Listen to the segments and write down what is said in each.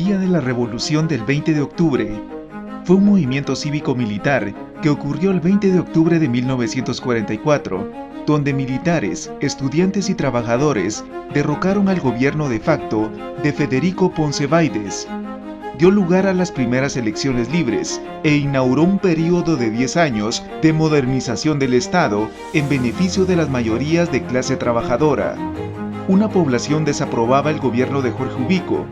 Día de la Revolución del 20 de octubre fue un movimiento cívico-militar que ocurrió el 20 de octubre de 1944, donde militares, estudiantes y trabajadores derrocaron al gobierno de facto de Federico Ponce Báidez. Dio lugar a las primeras elecciones libres e inauguró un período de 10 años de modernización del Estado en beneficio de las mayorías de clase trabajadora. Una población desaprobaba el gobierno de Jorge Ubico.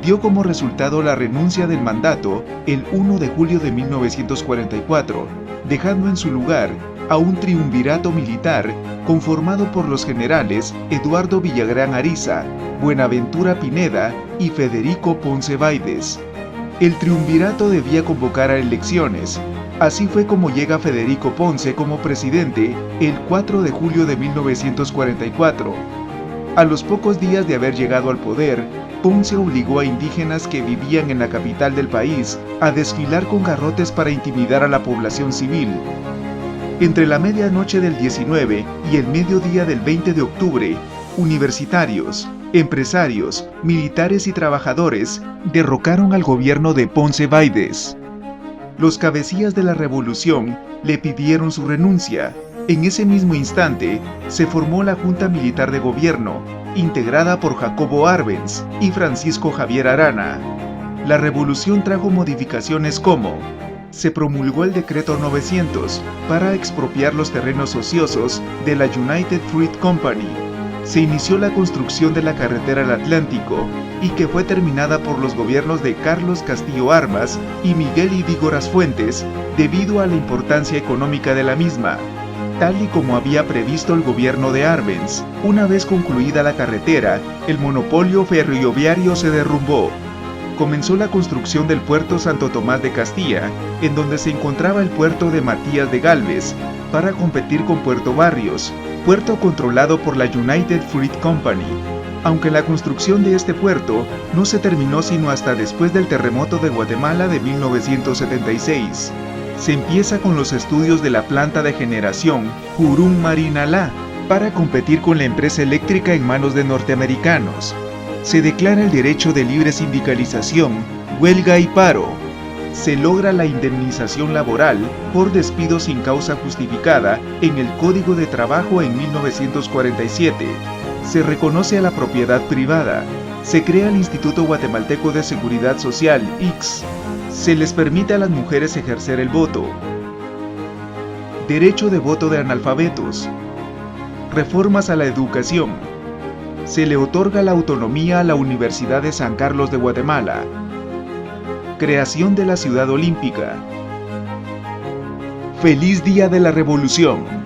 Dio como resultado la renuncia del mandato el 1 de julio de 1944, dejando en su lugar a un triunvirato militar conformado por los generales Eduardo Villagrán Ariza, Buenaventura Pineda y Federico Ponce Báidez. El triunvirato debía convocar a elecciones. Así fue como llega Federico Ponce como presidente el 4 de julio de 1944. A los pocos días de haber llegado al poder, Ponce obligó a indígenas que vivían en la capital del país a desfilar con garrotes para intimidar a la población civil. Entre la medianoche del 19 y el mediodía del 20 de octubre, universitarios, empresarios, militares y trabajadores derrocaron al gobierno de Ponce Báidez. Los cabecillas de la revolución le pidieron su renuncia. En ese mismo instante, se formó la Junta Militar de Gobierno, integrada por Jacobo Arbenz y Francisco Javier Arana. La revolución trajo modificaciones como: se promulgó el Decreto 900 para expropiar los terrenos ociosos de la United Fruit Company. Se inició la construcción de la carretera al Atlántico y que fue terminada por los gobiernos de Carlos Castillo Armas y Miguel Ydígoras Fuentes debido a la importancia económica de la misma. Tal y como había previsto el gobierno de Arbenz, una vez concluida la carretera, el monopolio ferroviario se derrumbó. Comenzó la construcción del puerto Santo Tomás de Castilla, en donde se encontraba el puerto de Matías de Galvez, para competir con Puerto Barrios, puerto controlado por la United Fruit Company. Aunque la construcción de este puerto no se terminó sino hasta después del terremoto de Guatemala de 1976. Se empieza con los estudios de la planta de generación Jurún Marinalá para competir con la empresa eléctrica en manos de norteamericanos. Se declara el derecho de libre sindicalización, huelga y paro. Se logra la indemnización laboral por despido sin causa justificada en el Código de Trabajo en 1947. Se reconoce a la propiedad privada. Se crea el Instituto Guatemalteco de Seguridad Social, IGS. Se les permite a las mujeres ejercer el voto. Derecho de voto de analfabetos. Reformas a la educación. Se le otorga la autonomía a la Universidad de San Carlos de Guatemala. Creación de la Ciudad Olímpica. ¡Feliz Día de la Revolución!